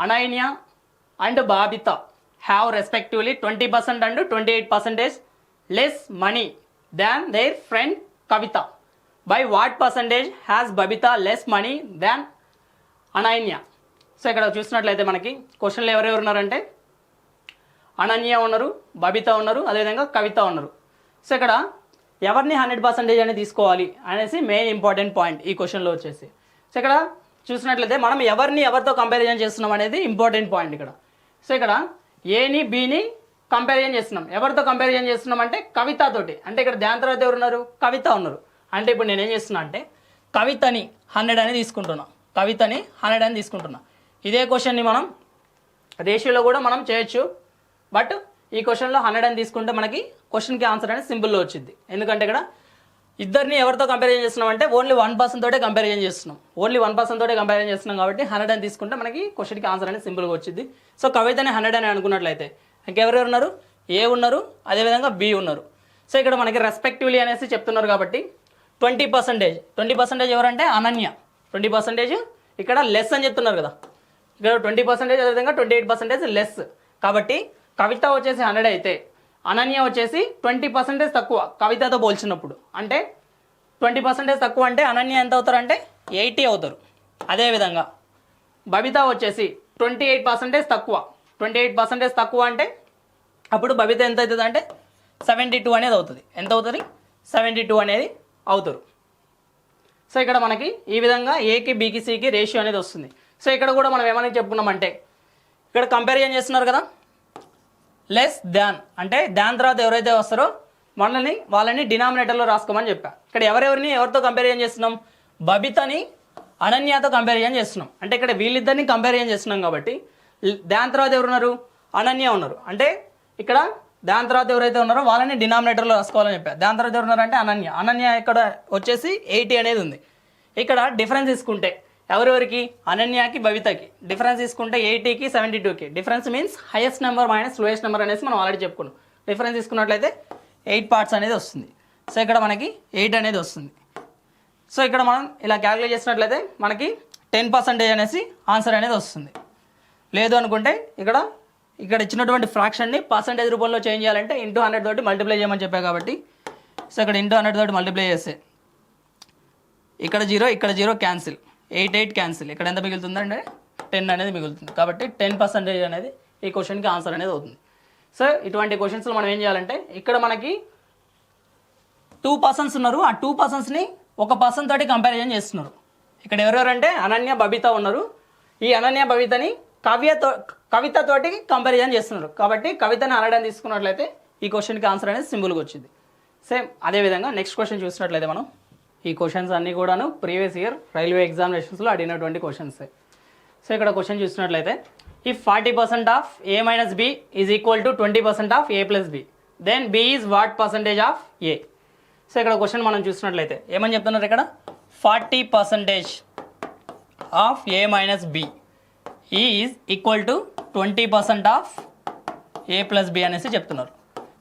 Ananya and Babita have respectively 20% and 28% less money than their friend Kavita. By what percentage has Babita less money than Ananya? So ఇక్కడ చూసినట్లయితే మనకి క్వశ్చన్లో ఎవరెవరు ఉన్నారంటే అనన్య ఉన్నారు, బబిత ఉన్నారు, అదేవిధంగా కవిత ఉన్నారు. సో ఇక్కడ ఎవరిని 100% అనేది తీసుకోవాలి అనేసి మెయిన్ ఇంపార్టెంట్ పాయింట్ ఈ క్వశ్చన్లో వచ్చేసి. సో ఇక్కడ చూసినట్లయితే మనం ఎవరితో కంపారిజన్ చేస్తున్నాం అనేది ఇంపార్టెంట్ పాయింట్ ఇక్కడ. సో ఇక్కడ ఏని బిని కంపారిజన్ చేస్తున్నాం. ఎవరితో కంపారిజన్ చేస్తున్నాం అంటే కవితతోటి. అంటే ఇక్కడ దాని తర్వాత ఎవరు ఉన్నారు? కవిత ఉన్నారు. అంటే ఇప్పుడు నేను ఏం చేస్తున్నా అంటే కవితని 100 అని తీసుకుంటున్నా. కవితని 100 అని తీసుకుంటున్నా. ఇదే క్వశ్చన్ని మనం రేషియోలో కూడా మనం చేయొచ్చు. బట్ ఈ క్వశ్చన్లో 100 అని తీసుకుంటే మనకి క్వశ్చన్కి ఆన్సర్ అనేది సింపుల్లో వచ్చింది. ఎందుకంటే ఇక్కడ ఇద్దరిని ఎవరితో కంపారిజన్ చేస్తున్నాం అంటే ఓన్లీ 1% తోటే కంపారిజన్ చేస్తున్నాం. ఓన్లీ 1% తోటే కంపారిజన్ చేస్తున్నాం కాబట్టి 100 అని తీసుకుంటే మనకి క్వశ్చన్కి ఆన్సర్ అనేది సింపుల్గా వచ్చింది. సో కవితని 100 అని అనుకున్నట్లయితే ఇంకెవరెవరు ఉన్నారు? ఏ ఉన్నారు, అదేవిధంగా బి ఉన్నారు. సో ఇక్కడ మనకి రెస్పెక్టివ్లీ అనేసి చెప్తున్నారు కాబట్టి 20% ఎవరంటే అనన్య. 20% ఇక్కడ లెస్ అని చెప్తున్నారు కదా. ఇక్కడ 20% అదేవిధంగా 28% లెస్. కాబట్టి కవిత వచ్చేసి 100 అయితే అనన్య వచ్చేసి 20% తక్కువ కవితతో పోల్చినప్పుడు. అంటే 20% తక్కువ అంటే అనన్య ఎంత అవుతారు అంటే 80 అవుతారు. అదేవిధంగా బబిత వచ్చేసి 28% తక్కువ. 28% తక్కువ అంటే అప్పుడు బబిత ఎంత అవుతుంది అంటే 72 అనేది అవుతుంది. ఎంత అవుతుంది? 72 అనేది అవుతారు. సో ఇక్కడ మనకి ఈ విధంగా ఏకి బికి సికి రేషియో అనేది వస్తుంది. సో ఇక్కడ కూడా మనం ఏమని చెప్పుకున్నామంటే ఇక్కడ కంపారిజన్ చేస్తున్నారు కదా, లెస్ దాన్ అంటే దాని తర్వాత ఎవరైతే వస్తారో వాళ్ళని డినామినేటర్లో రాసుకోమని చెప్పా. ఇక్కడ ఎవరితో కంపారిజన్ చేస్తున్నాం? బబితని అనన్యతో కంపారిజన్ చేస్తున్నాం. అంటే ఇక్కడ వీళ్ళిద్దరిని కంపారిజన్ చేస్తున్నాం కాబట్టి దాని తర్వాత ఎవరున్నారు? అనన్య ఉన్నారు. అంటే ఇక్కడ దాని తర్వాత ఎవరైతే ఉన్నారో వాళ్ళని డినామినేటర్లో రాసుకోవాలని చెప్పా. దాని తర్వాత ఎవరున్నారు అంటే అనన్య ఇక్కడ వచ్చేసి 80 అనేది ఉంది. ఇక్కడ డిఫరెన్స్ తీసుకుంటే ఎవరెవరికి? అనన్యకి బబితకి డిఫరెన్స్ తీసుకుంటే 80కి 72కి difference means highest number minus lowest number అనేసి మనం ఆల్రెడీ చెప్పుకున్నాం. డిఫరెన్స్ తీసుకున్నట్లయితే 8 పార్ట్స్ అనేది వస్తుంది. సో ఇక్కడ మనకి 8 అనేది వస్తుంది. సో ఇక్కడ మనం ఇలా క్యాలిక్యులేట్ చేసినట్లయితే మనకి 10% అనేసి ఆన్సర్ అనేది వస్తుంది. లేదు అనుకుంటే ఇక్కడ ఇచ్చినటువంటి ఫ్రాక్షన్ని పర్సంటేజ్ రూపంలో చేంజ్ చేయాలంటే ఇంటూ 100 తోటి మల్టిప్లై చేయమని చెప్పా కాబట్టి సో ఇక్కడ ఇంటూ 100 తోటి మల్టిప్లై చేస్తే ఇక్కడ 0 క్యాన్సిల్, 8 క్యాన్సిల్. ఇక్కడ ఎంత మిగులుతుందంటే 10 అనేది మిగులుతుంది. కాబట్టి 10% అనేది ఈ క్వశ్చన్కి ఆన్సర్ అనేది అవుతుంది. సో ఇటువంటి క్వశ్చన్స్లో మనం ఏం చేయాలంటే ఇక్కడ మనకి 2 పర్సన్స్ ఉన్నారు. ఆ 2 పర్సన్స్ని ఒక పర్సన్ తోటి కంపారిజన్ చేస్తున్నారు. ఇక్కడ ఎవరెవరంటే అనన్య బబిత ఉన్నారు. ఈ అనన్య బబితని కవితతోటి కంపారిజన్ చేస్తున్నారు. కాబట్టి కవితని 100 అని తీసుకున్నట్లయితే ఈ క్వశ్చన్కి ఆన్సర్ అనేది సింపుల్గా వచ్చింది. సేమ్ అదేవిధంగా నెక్స్ట్ క్వశ్చన్ చూసినట్లయితే మనం ఈ క్వశ్చన్స్ అన్నీ కూడాను ప్రీవియస్ ఇయర్ రైల్వే ఎగ్జామినేషన్స్లో అడిగినటువంటి క్వశ్చన్స్. సో ఇక్కడ క్వశ్చన్ చూసినట్లయితే if 40% of A minus B is equal to 20% of A plus B then B is what percentage of A? So ఇక్కడ క్వశ్చన్ మనం చూసినట్లయితే ఏమని చెప్తున్నారు? ఇక్కడ 40% of A minus B is equal to 20% of A plus B అనేసి చెప్తున్నారు.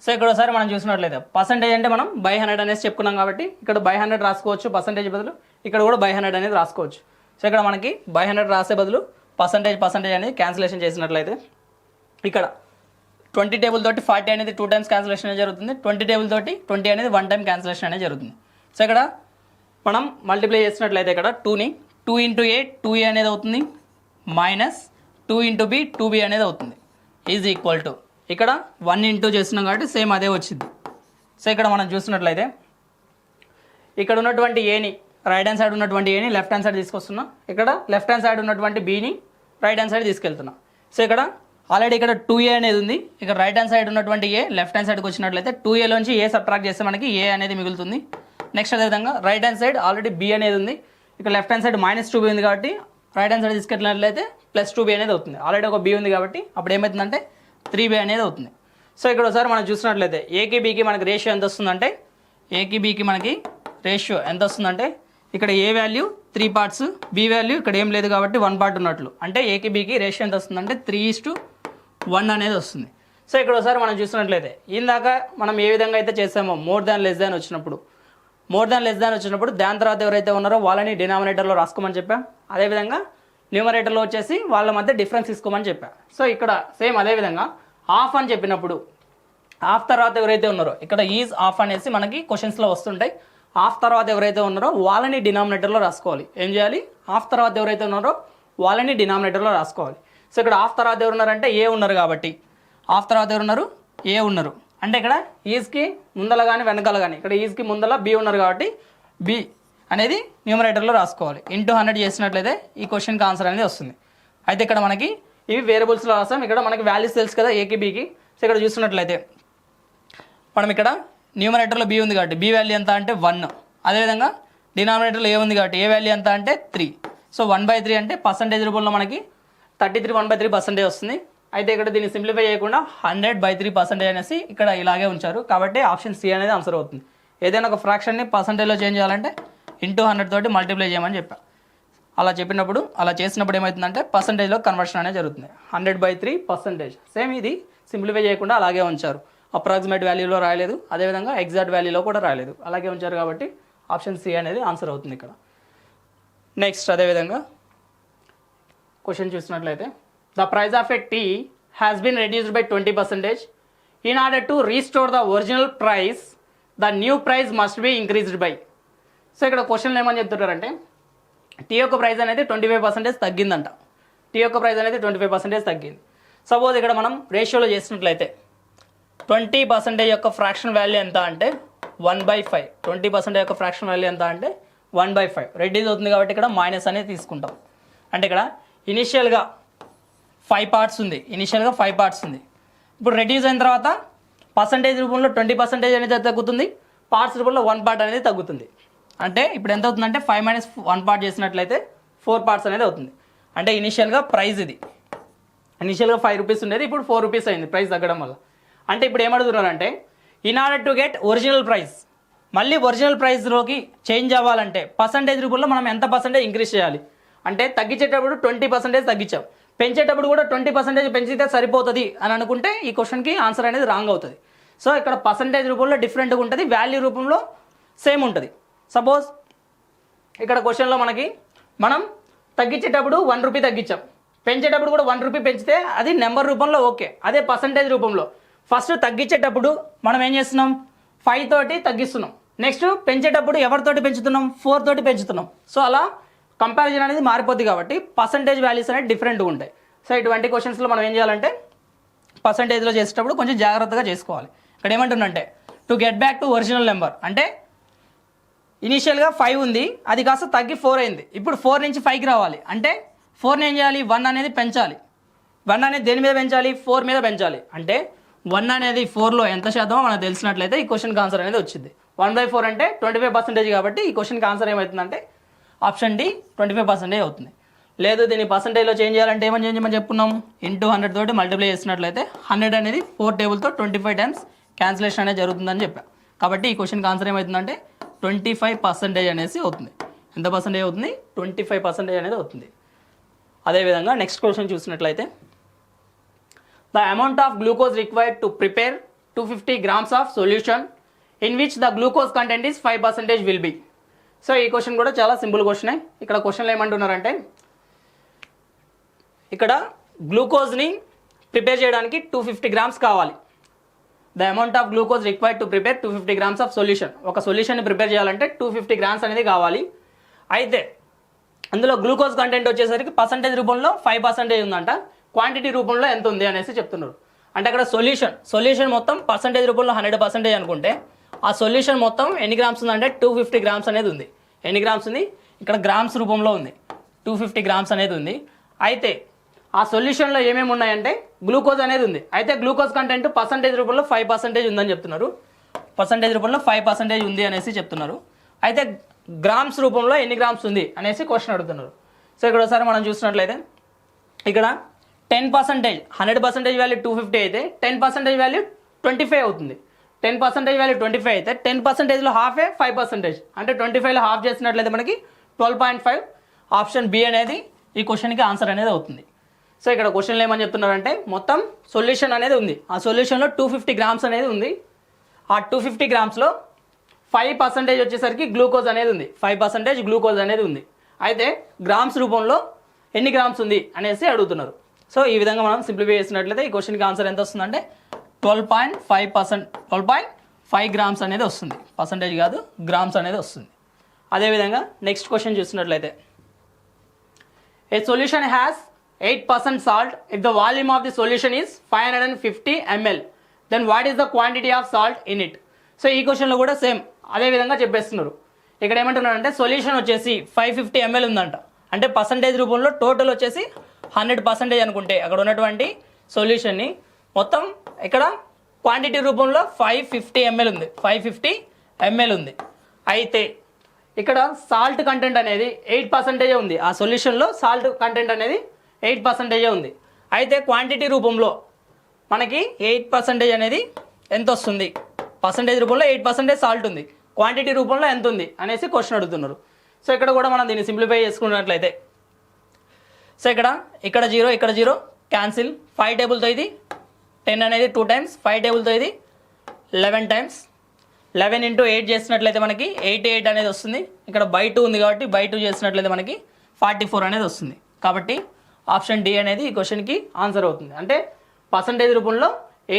So ఇక్కడ ఒకసారి మనం చూసినట్లయితే పర్సంటేజ్ అంటే మనం బై 100 అనేసి చెప్పుకున్నాం కాబట్టి ఇక్కడ బై 100 రాసుకోవచ్చు పర్సంటేజ్ బదులు. ఇక్కడ కూడా బై 100 అనేది రాసుకోవచ్చు. సో ఇక్కడ మనకి బై 100 రాసే బదులు పర్సంటేజ్ అనేది క్యాన్సిలేషన్ చేసినట్లయితే ఇక్కడ 20 టేబుల్ తోటి 40 అనేది 2 టైమ్స్ క్యాన్సిలేషన్ అనేది జరుగుతుంది. 20 టేబుల్ తోటి 20 అనేది 1 టైం క్యాన్సిలేషన్ అనేది జరుగుతుంది. సో ఇక్కడ మనం మల్టిప్లై చేసినట్లయితే ఇక్కడ 2 ఇంటూ ఏ 2a అనేది అవుతుంది మైనస్ 2 ఇంటూ బి 2b అనేది అవుతుంది ఈజ్ ఈక్వల్ టు ఇక్కడ 1 ఇంటూ చేస్తున్నాం కాబట్టి సేమ్ అదే వచ్చింది. సో ఇక్కడ మనం చూసినట్లయితే ఇక్కడ ఉన్నటువంటి ఏని రైట్ హ్యాండ్ సైడ్ ఉన్నటువంటి ఏని లెఫ్ట్ హ్యాండ్ సైడ్ తీసుకొస్తున్నాం. ఇక్కడ లెఫ్ట్ హ్యాండ్ సైడ్ ఉన్నటువంటి బీని రైట్ హ్యాండ్ సైడ్ తీసుకెళ్తున్నాం. సో ఇక్కడ ఆల్రెడీ ఇక్కడ 2a అనేది ఉంది. ఇక్కడ రైట్ హ్యాండ్ సైడ్ ఉన్నటువంటి ఏ లెఫ్ట్ హ్యాండ్ సైడ్కి వచ్చినట్లయితే 2aలోంచి ఏ సబ్ట్రాక్ట్ చేస్తే మనకి ఏ అనేది మిగులుతుంది. నెక్స్ట్ అదేవిధంగా right hand side already B అనేది ఉంది. ఇక్కడ లెఫ్ట్ హ్యాండ్ సైడ్ -2b ఉంది కాబట్టి రైట్ హ్యాండ్ సైడ్ తీసుకెళ్ళినట్లయితే +2b అనేది అవుతుంది. ఆల్రెడీ ఒక బి ఉంది కాబట్టి అప్పుడు ఏమవుతుందంటే 3b అనేది అవుతుంది. సో ఇక్కడ ఒకసారి మనం చూసినట్లయితే ఏకి బీకి మనకి రేషియో ఎంత వస్తుందంటే ఏకి బీకి మనకి రేషియో ఎంత వస్తుందంటే ఇక్కడ ఏ వాల్యూ 3 పార్ట్స్, బి వాల్యూ ఇక్కడ ఏం లేదు కాబట్టి 1 పార్ట్ ఉన్నట్లు. అంటే ఏకి బీకి రేషియో ఎంత వస్తుందంటే 3:1 అనేది వస్తుంది. సో ఇక్కడ ఒకసారి మనం చూసినట్లయితే ఇందాక మనం ఏ విధంగా అయితే చేసామో మోర్ దాన్ లెస్ దాన్ వచ్చినప్పుడు దాని తర్వాత ఎవరైతే ఉన్నారో వాళ్ళని డినామినేటర్లో రాసుకోమని చెప్పాం. అదేవిధంగా న్యూమరేటర్లో వచ్చేసి వాళ్ళ మధ్య డిఫరెన్స్ తీసుకోమని చెప్పా. సో ఇక్కడ సేమ్ అదేవిధంగా ఆఫ్ అని చెప్పినప్పుడు ఆఫ్ తర్వాత ఎవరైతే ఉన్నారో ఇక్కడ ఈజ్ ఆఫ్ అనేసి మనకి క్వశ్చన్స్లో వస్తుంటాయి. ఆఫ్ తర్వాత ఎవరైతే ఉన్నారో వాళ్ళని డినామినేటర్లో రాసుకోవాలి. ఏం చేయాలి? ఆఫ్ తర్వాత ఎవరైతే ఉన్నారో వాళ్ళని డినామినేటర్లో రాసుకోవాలి. సో ఇక్కడ ఆఫ్ తర్వాత ఎవరు ఉన్నారంటే ఏ ఉన్నారు కాబట్టి ఆఫ్ తర్వాత ఎవరు ఉన్నారు? ఏ ఉన్నారు. అంటే ఇక్కడ ఈజ్కి ముందల కానీ వెనకాల కానీ ఇక్కడ ఈజ్కి ముందల బి ఉన్నారు కాబట్టి బి అనేది న్యూమరేటర్లో రాసుకోవాలి. ఇంటూ 100 చేసినట్లయితే ఈ క్వశ్చన్కి ఆన్సర్ అనేది వస్తుంది. అయితే ఇక్కడ మనకి ఇవి వేరియబుల్స్లో రాస్తాం. ఇక్కడ మనకి వాల్యూస్ తెలుసు కదా ఏకి బీకి. సో ఇక్కడ చూస్తున్నట్లయితే మనం ఇక్కడ న్యూమరేటర్లో బి ఉంది కాబట్టి బి వాల్యూ ఎంత అంటే 1. అదేవిధంగా డినామినేటర్లో ఏ ఉంది కాబట్టి ఏ వాల్యూ ఎంత అంటే 3. సో 1/3 అంటే పర్సంటేజ్ రూపంలో మనకి 33 1/3% వస్తుంది. అయితే ఇక్కడ దీన్ని సింప్లిఫై చేయకుండా 100/3% అనేసి ఇక్కడ ఇలాగే ఉంచారు కాబట్టి ఆప్షన్ సి అనేది ఆన్సర్ అవుతుంది. ఏదైనా ఒక ఫ్రాక్షన్ని పర్సంటేజ్లో చేంజ్ చేయాలంటే ఇంటూ 100 తోటి మల్టిప్లై చేయమని చెప్పా. అలా చేసినప్పుడు ఏమవుతుందంటే పర్సంటేజ్లో కన్వర్షన్ అనేది జరుగుతుంది. 100/3%. సేమ్ ఇది సింప్లిఫై చేయకుండా అలాగే ఉంచారు. అప్రాక్సిమేట్ వాల్యూలో రాయలేదు, అదేవిధంగా ఎగ్జాక్ట్ వాల్యూలో కూడా రాయలేదు, అలాగే ఉంచారు కాబట్టి ఆప్షన్ సి అనేది ఆన్సర్ అవుతుంది ఇక్కడ. నెక్స్ట్ అదేవిధంగా క్వశ్చన్ చూసినట్లయితే the price of a tea has been reduced by 20%. In order to restore the original price the new price must be increased by. So ఇక్కడ క్వశ్చన్లు ఏమని చెప్తున్నారంటే టీ యొక్క ప్రైస్ అనేది 25% తగ్గిందంట. టీ యొక్క ప్రైస్ అనేది 25% తగ్గింది. సపోజ్ ఇక్కడ మనం రేషియోలో చేసినట్లయితే 20% యొక్క ఫ్రాక్షన్ వాల్యూ ఎంత అంటే 1/5. 20% యొక్క ఫ్రాక్షన్ వాల్యూ ఎంత అంటే 1/5. రెడ్యూస్ అవుతుంది కాబట్టి ఇక్కడ మైనస్ అనేది తీసుకుంటాం. అంటే ఇక్కడ ఇనిషియల్గా 5 పార్ట్స్ ఉంది. ఇప్పుడు రెడ్యూస్ అయిన తర్వాత పర్సంటేజ్ రూపంలో 20% అనేది తగ్గుతుంది, పార్ట్స్ రూపంలో 1 పార్ట్ అనేది తగ్గుతుంది. అంటే ఇప్పుడు ఎంత అవుతుందంటే 5 - 1 పార్ట్ చేసినట్లయితే 4 పార్ట్స్ అనేది అవుతుంది. అంటే ఇనిషియల్గా ప్రైస్ ఇది ఇనిషియల్గా 5 రూపీస్ ఉండేది, ఇప్పుడు 4 రూపీస్ అయింది ప్రైస్ తగ్గడం వల్ల. అంటే ఇప్పుడు ఏమడుగుతున్నారంటే in order to get original price, మళ్ళీ ఒరిజినల్ ప్రైస్లోకి చేంజ్ అవ్వాలంటే పర్సంటేజ్ రూపంలో మనం ఎంత పర్సంటేజ్ ఇంక్రీజ్ చేయాలి అంటే తగ్గించేటప్పుడు 20% తగ్గించాం, పెంచేటప్పుడు కూడా 20% పెంచితే సరిపోతుంది అని అనుకుంటే ఈ క్వశ్చన్కి ఆన్సర్ అనేది రాంగ్ అవుతుంది. సో ఇక్కడ పర్సంటేజ్ రూపంలో డిఫరెంట్గా ఉంటుంది, వాల్యూ రూపంలో సేమ్ ఉంటుంది. సపోజ్ ఇక్కడ క్వశ్చన్లో మనం తగ్గించేటప్పుడు 1 రూపీ తగ్గించాం, పెంచేటప్పుడు కూడా 1 రూపీ పెంచితే అది నెంబర్ రూపంలో ఓకే. అదే పర్సంటేజ్ రూపంలో ఫస్ట్ తగ్గించేటప్పుడు మనం ఏం చేస్తున్నాం 5 తోటి తగ్గిస్తున్నాం, నెక్స్ట్ పెంచేటప్పుడు ఎవరితోటి పెంచుతున్నాం 4 తోటి పెంచుతున్నాం. సో అలా కంపారిజన్ అనేది మారిపోద్ది కాబట్టి పర్సంటేజ్ వాల్యూస్ అనేది డిఫరెంట్గా ఉంటాయి. సో ఇటువంటి క్వశ్చన్స్లో మనం ఏం చేయాలంటే పర్సంటేజ్లో చేసేటప్పుడు కొంచెం జాగ్రత్తగా చేసుకోవాలి. ఇక్కడ ఏమంటుందంటే to get back to original number, అంటే ఇనీషియల్గా 5 ఉంది, అది కాస్త తగ్గి 4 అయింది, ఇప్పుడు 4 నుంచి 5కి రావాలి అంటే 4ని ఏం చేయాలి 1 అనేది పెంచాలి. 1 అనేది దేని మీద పెంచాలి 4 మీద పెంచాలి. అంటే 1 అనేది 4లో ఎంత శాతమో మనకు తెలిసినట్లయితే ఈ క్వశ్చన్కి ఆన్సర్ అనేది వచ్చింది. 1/4 అంటే 25% కాబట్టి ఈ క్వశ్చన్కి ఆన్సర్ ఏమవుతుందంటే ఆప్షన్ డి 25% అవుతుంది. లేదు దీన్ని పర్సంటేజ్లో చేంజ్ చేయాలంటే ఏమని చేంజ్ చేయమని చెప్పుకున్నాం ఇంటూ 100 తోటి మల్టిప్లై చేసినట్లయితే 100 అనేది 4 టేబుల్తో 25 టైమ్స్ క్యాన్సిలేషన్ అనేది జరుగుతుందని చెప్పా. కాబట్టి ఈ క్వశ్చన్కి ఆన్సర్ ఏమవుతుందంటే 25% అనేసి అవుతుంది. ఎంత పర్సెంటేజ్ అవుతుంది 25% అనేది అవుతుంది. అదేవిధంగా నెక్స్ట్ క్వశ్చన్ చూసినట్లయితే the amount of glucose required to prepare 250 grams of solution in which the glucose content is 5% will be. So ఈ క్వశ్చన్ కూడా చాలా సింపుల్ క్వశ్చనే. ఇక్కడ క్వశ్చన్లో ఏమంటున్నారంటే ఇక్కడ గ్లూకోజ్ని ప్రిపేర్ చేయడానికి 250 grams కావాలి. The amount of glucose required to prepare 250 grams of solution. ఒక సొల్యూషన్ని ప్రిపేర్ చేయాలంటే 250 grams అనేది కావాలి. అయితే అందులో గ్లూకోజ్ కంటెంట్ వచ్చేసరికి పర్సంటేజ్ రూపంలో 5% ఉందంట, క్వాంటిటీ రూపంలో ఎంత ఉంది అనేసి చెప్తున్నారు. అంటే అక్కడ సొల్యూషన్ మొత్తం పర్సంటేజ్ రూపంలో 100% అనుకుంటే ఆ సొల్యూషన్ మొత్తం ఎన్ని గ్రామ్స్ ఉందంటే 250 grams అనేది ఉంది. ఎన్ని గ్రామ్స్ ఉంది ఇక్కడ గ్రామ్స్ రూపంలో ఉంది, 250 grams అనేది ఉంది. అయితే ఆ సొల్యూషన్లో ఏమేమి ఉన్నాయంటే గ్లూకోజ్ అనేది ఉంది. అయితే గ్లూకోజ్ కంటెంట్ పర్సంటేజ్ రూపంలో 5% ఉందని చెప్తున్నారు, పర్సంటేజ్ రూపంలో 5% ఉంది అనేసి చెప్తున్నారు. అయితే గ్రామ్స్ రూపంలో ఎన్ని గ్రామ్స్ ఉంది అనేసి క్వశ్చన్ అడుగుతున్నారు. సో ఇక్కడ ఒకసారి మనం చూసినట్లయితే ఇక్కడ 10%, 100% వాల్యూ 250 అయితే 10% వాల్యూ 25 అవుతుంది. 10% వాల్యూ 25 అయితే 10%లో హాఫే 5%, అంటే 25లో హాఫ్ చేసినట్లయితే మనకి 12.5. ఆప్షన్ బి అనేది ఈ క్వశ్చన్కి ఆన్సర్ అనేది అవుతుంది. సో ఇక్కడ క్వశ్చన్లో ఏమని చెప్తున్నారంటే మొత్తం సొల్యూషన్ అనేది ఉంది, ఆ సొల్యూషన్లో 250 grams అనేది ఉంది. ఆ 250 gramsలో 5% వచ్చేసరికి గ్లూకోజ్ అనేది ఉంది, 5% గ్లూకోజ్ అనేది ఉంది. అయితే గ్రామ్స్ రూపంలో ఎన్ని గ్రామ్స్ ఉంది అనేసి అడుగుతున్నారు. సో ఈ విధంగా మనం సింప్లిఫై చేసినట్లయితే ఈ క్వశ్చన్కి ఆన్సర్ ఎంత వస్తుందంటే 12.5%, 12.5 గ్రామ్స్ అనేది వస్తుంది. పర్సంటేజ్ కాదు, గ్రామ్స్ అనేది వస్తుంది. అదేవిధంగా నెక్స్ట్ క్వశ్చన్ చూసినట్లయితే a solution has 8% salt if the volume of the solution is 550 ml, then what is the quantity of salt in it. So ఈ క్వశ్చన్లో కూడా సేమ్ అదే విధంగా చెప్పేస్తున్నారు. ఇక్కడ ఏమంటున్నారంటే సొల్యూషన్ వచ్చేసి 550 ml ఉందంట, అంటే పర్సంటేజ్ రూపంలో టోటల్ వచ్చేసి 100% అనుకుంటే అక్కడ ఉన్నటువంటి సొల్యూషన్ని మొత్తం ఇక్కడ క్వాంటిటీ రూపంలో 550 ml ఉంది, 550 ml ఉంది. అయితే ఇక్కడ సాల్ట్ కంటెంట్ అనేది 8% ఉంది. ఆ సొల్యూషన్లో సాల్ట్ కంటెంట్ అనేది 8% ఉంది. అయితే క్వాంటిటీ రూపంలో మనకి 8% అనేది ఎంత వస్తుంది, పర్సంటేజ్ రూపంలో 8% సాల్ట్ ఉంది, క్వాంటిటీ రూపంలో ఎంత ఉంది అనేసి క్వశ్చన్ అడుగుతున్నారు. సో ఇక్కడ కూడా మనం దీన్ని సింప్లిఫై చేసుకున్నట్లయితే సో ఇక్కడ 0 ఇక్కడ 0 క్యాన్సిల్, 5 టేబుల్తో ఇది 10 అనేది 2 టైమ్స్, 5 టేబుల్తో ఇది 11 టైమ్స్, 11 ఇంటూ 8 చేసినట్లయితే మనకి 88 అనేది వస్తుంది. ఇక్కడ బై 2 ఉంది కాబట్టి బై 2 చేసినట్లయితే మనకి 44 అనేది వస్తుంది. కాబట్టి ఆప్షన్ డి అనేది ఈ క్వశ్చన్కి ఆన్సర్ అవుతుంది. అంటే పర్సంటేజ్ రూపంలో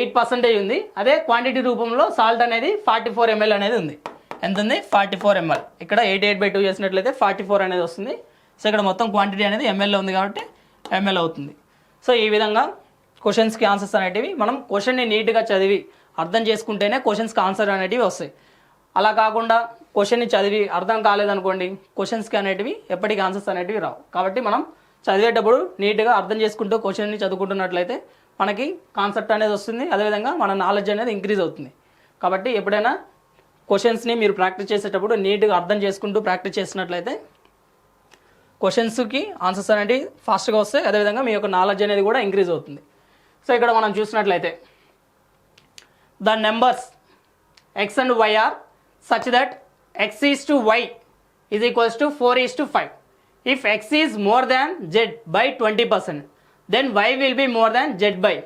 8% ఉంది, అదే క్వాంటిటీ రూపంలో సాల్ట్ అనేది 44 ml అనేది ఉంది. ఎంత ఉంది, 44 ml. ఇక్కడ 88/2 చేసినట్లయితే 44 అనేది వస్తుంది. సో ఇక్కడ మొత్తం క్వాంటిటీ అనేది ఎంఎల్లో ఉంది కాబట్టి ఎంఎల్ అవుతుంది. సో ఈ విధంగా క్వశ్చన్స్కి ఆన్సర్స్ అనేటివి మనం క్వశ్చన్ని నీట్గా చదివి అర్థం చేసుకుంటేనే క్వశ్చన్స్కి ఆన్సర్ అనేటివి వస్తాయి. అలా కాకుండా క్వశ్చన్ని చదివి అర్థం కాలేదనుకోండి క్వశ్చన్స్కి అనేటివి ఎప్పటికీ ఆన్సర్స్ అనేటివి రావు. కాబట్టి మనం చదివేటప్పుడు నీట్గా అర్థం చేసుకుంటూ క్వశ్చన్ని చదువుకుంటున్నట్లయితే మనకి కాన్సెప్ట్ అనేది వస్తుంది, అదేవిధంగా మన నాలెడ్జ్ అనేది ఇంక్రీజ్ అవుతుంది. కాబట్టి ఎప్పుడైనా క్వశ్చన్స్ని మీరు ప్రాక్టీస్ చేసేటప్పుడు నీట్గా అర్థం చేసుకుంటూ ప్రాక్టీస్ చేసినట్లయితే క్వశ్చన్స్కి ఆన్సర్స్ అనేవి ఫాస్ట్గా వస్తాయి, అదేవిధంగా మీ యొక్క నాలెడ్జ్ అనేది కూడా ఇంక్రీజ్ అవుతుంది. సో ఇక్కడ మనం చూసినట్లయితే the numbers x and y are such that x is to y is equals to 4:5. If x is more than z by 20%, then y will be more than z by.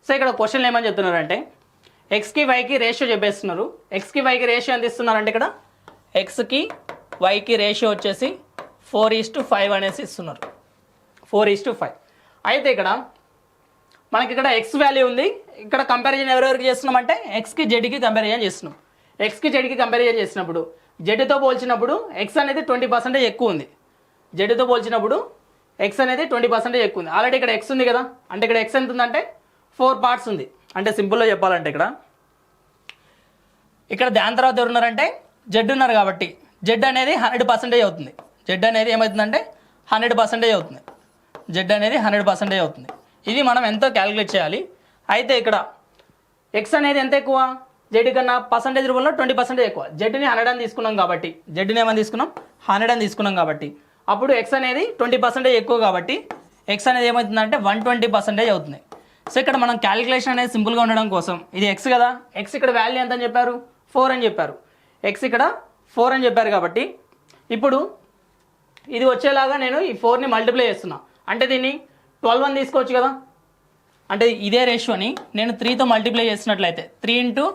So ఇక్కడ క్వశ్చన్లు ఏమని చెప్తున్నారంటే ఎక్స్కి వైకి ratio చెప్పేస్తున్నారు. ఎక్స్కి వైకి ratio ఎంత ఇస్తున్నారంటే ఇక్కడ ఎక్స్కి వైకి ratio వచ్చేసి 4:5 అనేసి ఇస్తున్నారు, 4:5. అయితే ఇక్కడ మనకి ఇక్కడ ఎక్స్ వాల్యూ ఉంది, ఇక్కడ కంపారిజన్ ఎవరెవరికి చేస్తున్నామంటే ఎక్స్కి జెడ్కి కంపారిజన్ చేస్తున్నాం. ఎక్స్కి జెడ్కి కంపారిజన్ చేసినప్పుడు జెడ్తో పోల్చినప్పుడు ఎక్స్ అనేది 20% ఎక్కువ ఉంది, జెడ్తో పోల్చినప్పుడు ఎక్స్ అనేది 20% ఎక్కువ ఉంది. ఆల్రెడీ ఇక్కడ ఎక్స్ ఉంది కదా, అంటే ఇక్కడ ఎక్స్ ఎంత ఉందంటే 4 పార్ట్స్ ఉంది. అంటే సింపుల్గా చెప్పాలంటే ఇక్కడ దాని తర్వాత ఎవరు ఉన్నారంటే జెడ్ ఉన్నారు కాబట్టి జెడ్ అనేది 100% అవుతుంది. జెడ్ అనేది ఏమవుతుందంటే 100% అవుతుంది, జెడ్ అనేది 100% అవుతుంది. ఇది మనం ఎంతో క్యాలిక్యులేట్ చేయాలి. అయితే ఇక్కడ ఎక్స్ అనేది ఎంత ఎక్కువ, జెడ్ కన్నా పర్సంటేజ్ రూపంలో 20% ఎక్కువ. జెడ్ని 100 అని తీసుకున్నాం కాబట్టి, జెడ్ని ఏమని తీసుకున్నాం 100 అని తీసుకున్నాం కాబట్టి అప్పుడు ఎక్స్ అనేది 20% ఎక్కువ కాబట్టి ఎక్స్ అనేది ఏమవుతుందంటే 120% అవుతుంది. సో ఇక్కడ మనం క్యాలిక్యులేషన్ అనేది సింపుల్గా ఉండడం కోసం ఇది ఎక్స్ కదా, ఎక్స్ ఇక్కడ వాల్యూ ఎంత అని చెప్పారు 4 అని చెప్పారు, ఎక్స్ ఇక్కడ 4 అని చెప్పారు కాబట్టి ఇప్పుడు ఇది వచ్చేలాగా నేను ఈ 4ని మల్టిప్లై చేస్తున్నా. అంటే దీన్ని 12 అని తీసుకోవచ్చు కదా, అంటే ఇదే రేషియోని నేను 3తో మల్టిప్లై చేసినట్లయితే 3 ×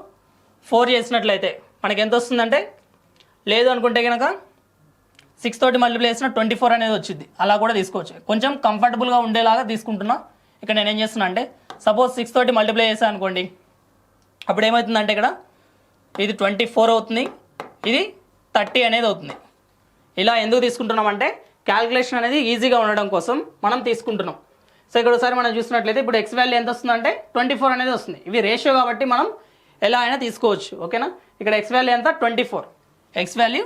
4 చేసినట్లయితే మనకి ఎంత వస్తుందంటే, లేదు అనుకుంటే కనుక 6 తోటి మల్టిప్లై చేసిన 24 అనేది వచ్చింది. అలా కూడా తీసుకోవచ్చు, కొంచెం కంఫర్టబుల్గా ఉండేలాగా తీసుకుంటున్నా. ఇక్కడ నేను ఏం చేస్తున్నా అంటే సపోజ్ 6 తోటి మల్టిప్లై చేశాను అనుకోండి, అప్పుడు ఏమవుతుందంటే ఇక్కడ ఇది 24 అవుతుంది, ఇది 30 అనేది అవుతుంది. ఇలా ఎందుకు తీసుకుంటున్నామంటే క్యాలిక్యులేషన్ అనేది ఈజీగా ఉండడం కోసం మనం తీసుకుంటున్నాం. సో ఇక్కడ ఒకసారి మనం చూసినట్లయితే ఇప్పుడు ఎక్స్ వాల్యూ ఎంత వస్తుందంటే 24 అనేది వస్తుంది. ఇవి రేషియో కాబట్టి మనం ఎలా అయినా తీసుకోవచ్చు, ఓకేనా. ఇక్కడ ఎక్స్ వాల్యూ ఎంత 24, ఎక్స్ వాల్యూ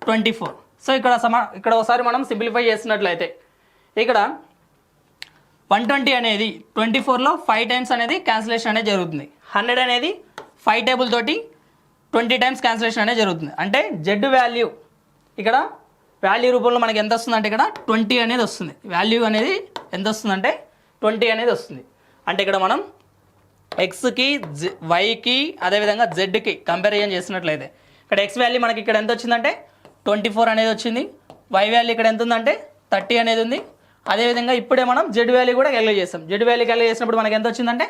24. సో ఇక్కడ ఒకసారి మనం సింప్లిఫై చేసినట్లయితే ఇక్కడ 120 అనేది 24లో 5 టైమ్స్ అనేది క్యాన్సిలేషన్ అనేది జరుగుతుంది. 100 అనేది 5 టేబుల్ తోటి 20 టైమ్స్ క్యాన్సిలేషన్ అనేది జరుగుతుంది. అంటే జెడ్ వాల్యూ ఇక్కడ వాల్యూ రూపంలో మనకి ఎంత వస్తుందంటే ఇక్కడ 20 అనేది వస్తుంది. వాల్యూ అనేది ఎంత వస్తుందంటే 20 అనేది వస్తుంది. అంటే ఇక్కడ మనం ఎక్స్కి వైకి అదేవిధంగా జెడ్కి కంపారిజన్ చేసినట్లయితే ఇక్కడ ఎక్స్ వాల్యూ మనకి ఇక్కడ ఎంత వచ్చిందంటే 24 అనేది వచ్చింది, వై వాల్యూ ఇక్కడ ఎంత ఉందంటే 30 అనేది ఉంది. అదేవిధంగా ఇప్పుడే మనం జెడ్ వాల్యూ కూడా క్యాలిక్యులేట్ చేస్తాం. జెడ్ వాల్యూ క్యాలిక్యులేట్ చేసినప్పుడు మనకి ఎంత వచ్చిందంటే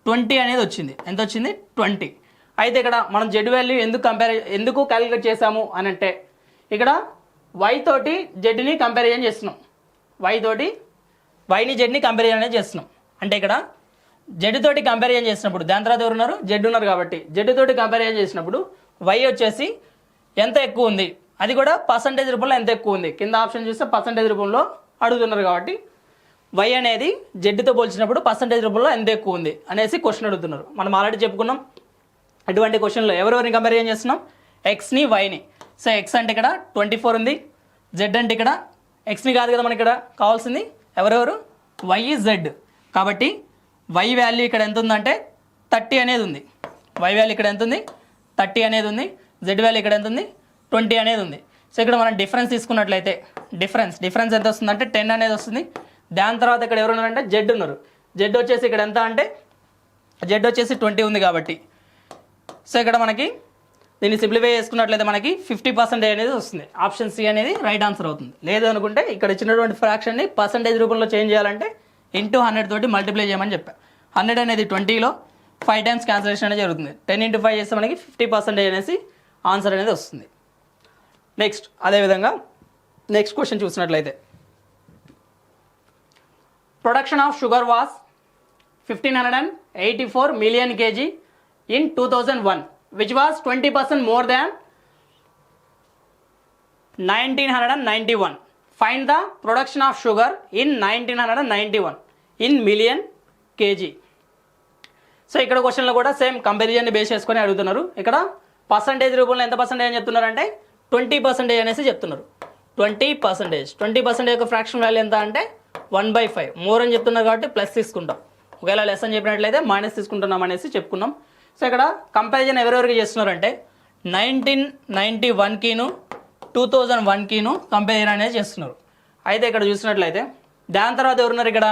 20 అనేది వచ్చింది. ఎంత వచ్చింది 20. అయితే ఇక్కడ మనం జెడ్ వాల్యూ ఎందుకు క్యాలిక్యులేట్ చేసాము అని అంటే ఇక్కడ వై తోటి జెడ్ని కంపారిజన్ చేస్తున్నాం, వై తోటి వైని జెడ్ని కంపారిజన్ అనేది చేస్తున్నాం. అంటే ఇక్కడ జెడ్ తోటి కంపారిజన్ చేసినప్పుడు దాని తర్వాత ఎవరున్నారు, జెడ్ ఉన్నారు కాబట్టి జెడ్ తోటి కంపారిజన్ చేసినప్పుడు వై వచ్చేసి ఎంత ఎక్కువ ఉంది, అది కూడా పర్సంటేజ్ రూపంలో ఎంత ఎక్కువ ఉంది. కింద ఆప్షన్ చూస్తే పర్సంటేజ్ రూపంలో అడుగుతున్నారు కాబట్టి వై అనేది జెడ్తో పోల్చినప్పుడు పర్సంటేజ్ రూపంలో ఎంత ఎక్కువ ఉంది అనేసి క్వశ్చన్ అడుగుతున్నారు. మనం ఆల్రెడీ చెప్పుకున్నాం అటువంటి క్వశ్చన్లో ఎవరెవరిని కంపారిజన్ చేస్తున్నాం, ఎక్స్ని వైని. సో ఎక్స్ అంటే ఇక్కడ 24 ఉంది, జెడ్ అంటే ఇక్కడ ఎక్స్ని కాదు కదా మనకి ఇక్కడ కావాల్సింది ఎవరెవరు, వై జెడ్. కాబట్టి వై వాల్యూ ఇక్కడ ఎంత ఉందంటే 30 అనేది ఉంది, వై వాల్యూ ఇక్కడ ఎంత ఉంది 30 అనేది ఉంది, జెడ్ వాల్యూ ఇక్కడ ఎంత ఉంది 20 అనేది ఉంది. సో ఇక్కడ మనం డిఫరెన్స్ తీసుకున్నట్లయితే డిఫరెన్స్ ఎంత వస్తుందంటే 10 అనేది వస్తుంది. దాని తర్వాత ఇక్కడ ఎవరు ఉన్నారంటే జెడ్ ఉన్నారు, జెడ్ వచ్చేసి ఇక్కడ ఎంత అంటే జెడ్ వచ్చేసి 20 ఉంది కాబట్టి సో ఇక్కడ మనకి దీన్ని సింప్లిఫై చేసుకున్నట్లయితే మనకి 50% అనేది వస్తుంది. ఆప్షన్ సి అనేది రైట్ ఆన్సర్ అవుతుంది. లేదు అనుకుంటే ఇక్కడ ఇచ్చినటువంటి ఫ్రాక్షన్ని పర్సంటేజ్ రూపంలో చేంజ్ చేయాలంటే ఇంటూ 100 తోటి మల్టిప్లై చేయమని చెప్పా. 100 అనేది 20లో 5 టైమ్స్ క్యాన్సలేషన్ అనేది జరుగుతుంది. 10 × 5 చేస్తే మనకి 50% అనేసి ఆన్సర్ అనేది వస్తుంది. నెక్స్ట్ అదేవిధంగా నెక్స్ట్ క్వశ్చన్ చూసినట్లయితే production of sugar was 1584 million kg in 2001 which was 20% more than 1991. Find the production of sugar in 1991 in million kg. So ఇక్కడ క్వశ్చన్లో కూడా సేమ్ కంపారిజన్ని బేస్ చేసుకొని అడుగుతున్నారు. ఇక్కడ పర్సంటేజ్ రూపంలో ఎంత పర్సంటేజ్ అని చెప్తున్నారు అంటే 20% అనేసి చెప్తున్నారు. 20% యొక్క ఫ్రాక్షన్ వాల్యూ ఎంత అంటే 1/5. మోర్ అని చెప్తున్నారు కాబట్టి ప్లస్ తీసుకుంటాం. ఒకవేళ లెస్ అని చెప్పినట్లయితే మైనస్ తీసుకుంటున్నాం అనేసి చెప్పుకున్నాం. సో ఇక్కడ కంపారిజన్ ఎవరెవరికి చేస్తున్నారంటే 1991కిను 2001కిను కంపారిజన్ అనేది చేస్తున్నారు. అయితే ఇక్కడ చూసినట్లయితే దాని తర్వాత ఎవరున్నారు ఇక్కడ,